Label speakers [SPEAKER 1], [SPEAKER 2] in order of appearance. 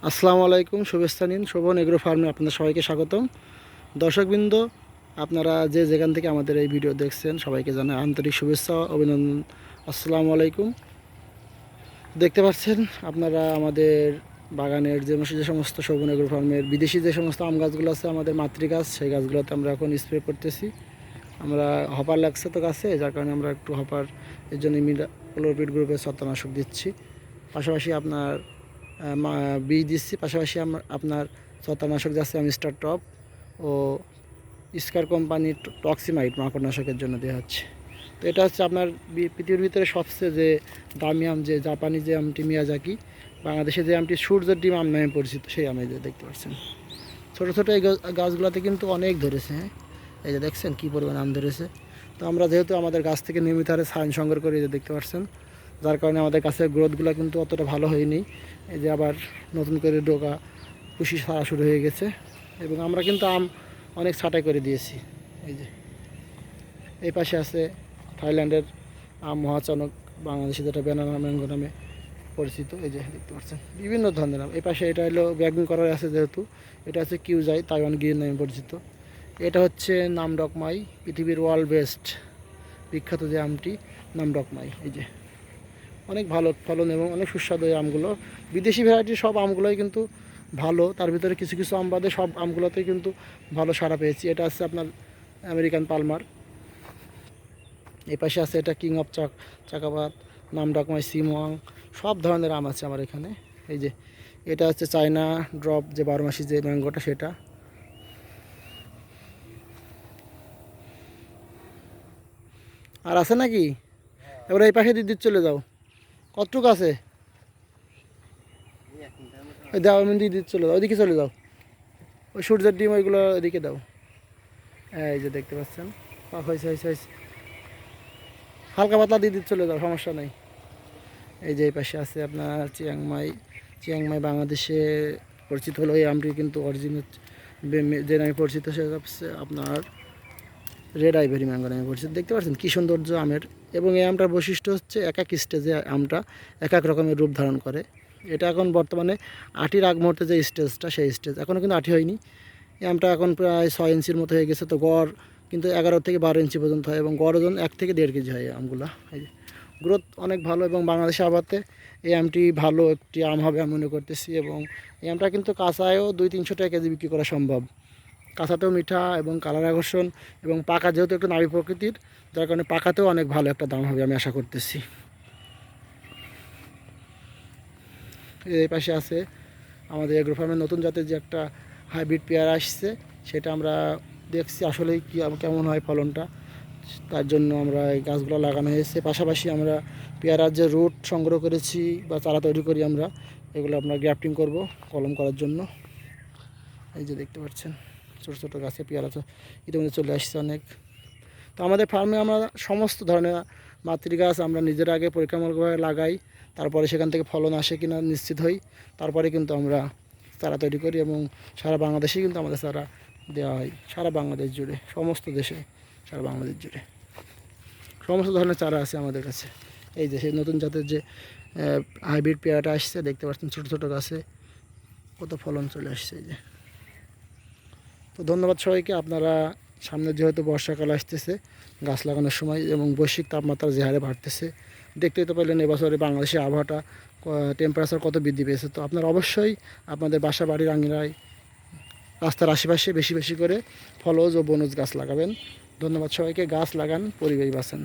[SPEAKER 1] আসসালামু আলাইকুম, শুভেচ্ছা নিন। শোভন এগ্রো ফার্মে আপনাদের সবাইকে স্বাগতম। দর্শকবৃন্দ, আপনারা যে যেখান থেকে আমাদের এই ভিডিও দেখছেন সবাইকে জানাই আন্তরিক শুভেচ্ছা, অভিনন্দন। আসসালামু আলাইকুম। দেখতে পাচ্ছেন আপনারা আমাদের বাগানের যে সমস্ত শোভন এগ্রো ফার্মের বিদেশি যে সমস্ত আম গাছগুলো আছে, আমাদের মাতৃ গাছ, সেই গাছগুলোতে আমরা এখন স্প্রে করতেছি। আমরা হপার লাগছে তো গাছে, যার কারণে আমরা একটু হপার এর জন্য ক্লোরোপিড গ্রুপের ছত্রনাশক দিচ্ছি। পাশাপাশি আপনার বীজ দিচ্ছি, পাশাপাশি আপনার ছত্রনাশক যাচ্ছে মিস্টার টপ ও স্কার কোম্পানির টক্সিমাইট মাকড়নাশকের জন্য দেওয়া হচ্ছে। তো এটা হচ্ছে আপনার পৃথিবীর ভিতরে সবচেয়ে যে দামি আম, যে জাপানি যে আমটি মিয়াজাকি, বাংলাদেশে যে আমটি সূর্যের ডিম আম নামে পরিচিত, সেই আমে যে দেখতে পাচ্ছেন ছোটো ছোটো এই গাছগুলোতে কিন্তু অনেক ধরেছে। হ্যাঁ, এই যে দেখছেন কী পরিমাণ আম ধরেছে। তো আমরা যেহেতু আমাদের গাছ থেকে নিয়মিত হারে সাইন সংগ্রহ করি, যে দেখতে পাচ্ছেন, যার কারণে আমাদের গাছের গ্রোথগুলো কিন্তু অতটা ভালো হয়নি। এই যে আবার নতুন করে ডোকা কুশি ছাড়া শুরু হয়ে গেছে, এবং আমরা কিন্তু আম অনেক ছাঁটাই করে দিয়েছি। এই যে এই পাশে আছে থাইল্যান্ডের আম মহাচানক, বাংলাদেশে যেটা ব্যানানা ম্যাঙ্গো নামে পরিচিত। এই যে দেখতে পাচ্ছেন বিভিন্ন ধরনের আম। এই পাশে এটা হলো ব্যাগিং করার আছে, যেহেতু এটা হচ্ছে কিউজাই তাইওয়ান গ্রিন নামে পরিচিত। এটা হচ্ছে নামডকমাই, পৃথিবীর ওয়ার্ল্ড বেস্ট বিখ্যাত যে আমটি নামডকমাই। এই যে অনেক ভালো ফলন এবং অনেক সুস্বাদু এই আমগুলো। বিদেশি ভ্যারাইটির সব আমগুলোই কিন্তু ভালো, তার ভিতরে কিছু কিছু আম বাদে সব আমগুলোতেই কিন্তু ভালো সাড়া পেয়েছি। এটা আছে আপনার আমেরিকান পালমার। এই পাশে আছে এটা কিং অফ চাকাবাদ, নামডকমাই, সিমোয়াং, সব ধরনের আম আছে আমার এখানে। এই যে এটা হচ্ছে চায়না ড্রপ, যে 12 মাসি যে ম্যাঙ্গোটা, সেটা। আর আছে নাকি? এবার এই পাশে দিদি চলে যাও। কতটুকু আছে? ওই দাও, আমি দিদি চলে যাও, ওইদিকে চলে যাও। ওই সূর্যের ডিম ওইগুলো ওইদিকে দাও। এই যে দেখতে পাচ্ছেন, হয়েছে হয়েছে হয়েছে, হালকা পাতলা দিদি চলে যাও, সমস্যা নেই। এই যে এই পাশে আছে আপনার চিয়াংমাই বাংলাদেশে পরিচিত হলো এই আমটি, কিন্তু অরিজিনাল যে নামে পরিচিত সে হচ্ছে আপনার রেড আইভরি ম্যাঙ্গো নামে পরিচিত। দেখতে পাচ্ছেন কী সৌন্দর্য আমের, এবং এই আমটার বৈশিষ্ট্য হচ্ছে এক এক স্টেজে আমটা এক এক রকমের রূপ ধারণ করে। এটা এখন বর্তমানে আটির আগ মুহূর্তে যে স্টেজটা, সেই স্টেজ এখনও কিন্তু আটি হয়নি। এই আমটা এখন প্রায় 6 ইঞ্চির মতো হয়ে গেছে। তো গড় কিন্তু 11 থেকে 12 ইঞ্চি পর্যন্ত হয়, এবং গড় ওজন 1 থেকে 1.5 কেজি হয় আমগুলা। এই যে গ্রোথ অনেক ভালো, এবং বাংলাদেশে আবাদে এই আমটি ভালো একটি আম হবে আমি মনে করতেছি। এবং এই আমটা কিন্তু কাঁচায়ও 200-300 টাকা কেজি বিক্রি করা সম্ভব। কাঁচাতেও মিঠা এবং কালার আকর্ষণ, এবং পাকা যেহেতু একটু নাবি প্রকৃতির, যার কারণে পাকাতেও অনেক ভালো একটা দাম হবে আমি আশা করতেছি। এই পাশে আছে আমাদের এগ্রো ফার্মের নতুন জাতের যে একটা হাইব্রিড পেয়ারা আসছে, সেটা আমরা দেখছি আসলেই কেমন হয় ফলনটা। তার জন্য আমরা এই গাছগুলো লাগানো হয়েছে। পাশাপাশি আমরা পেয়ারার যে রুট সংগ্রহ করেছি বা চারা তৈরি করি আমরা, এগুলো আমরা গ্রাফটিং করব কলম করার জন্য। এই যে দেখতে পাচ্ছেন ছোটো ছোটো গাছে পেয়ারা ইতিমধ্যে চলে আসছে অনেক। তো আমাদের ফার্মে আমরা সমস্ত ধরনের মাতৃ গাছ আমরা নিজের আগে পরীক্ষামূলকভাবে লাগাই, তারপরে সেখান থেকে ফলন আসে কিনা নিশ্চিত হই, তারপরে কিন্তু আমরা চারা তৈরি করি, এবং সারা বাংলাদেশেই কিন্তু আমাদের চারা দেওয়া হয়, সারা বাংলাদেশ জুড়ে, সমস্ত দেশে, সারা বাংলাদেশ জুড়ে সমস্ত ধরনের চারা আছে আমাদের কাছে। এই যে সেই নতুন জাতের যে হাইব্রিড পেয়ারাটা আসছে, দেখতে পাচ্ছেন ছোটো ছোটো গাছে কত ফলন চলে আসছে। এই যে, তো ধন্যবাদ সবাইকে। আপনারা সামনে যেহেতু বর্ষাকাল আসতেছে, গাছ লাগানোর সময়, এবং বৈশ্বিক তাপমাত্রা যে হারে বাড়তেছে, দেখতেই তো পেলেন এবছরে বাংলাদেশের আবহাওয়াটা টেম্পারেচার কত বৃদ্ধি পেয়েছে। তো আপনারা অবশ্যই আপনাদের বাসা বাড়ির আঙিনায়, রাস্তার আশেপাশে বেশি বেশি করে ফলজ ও বনজ গাছ লাগাবেন। ধন্যবাদ সবাইকে। গাছ লাগান, পরিবেশ বাঁচান।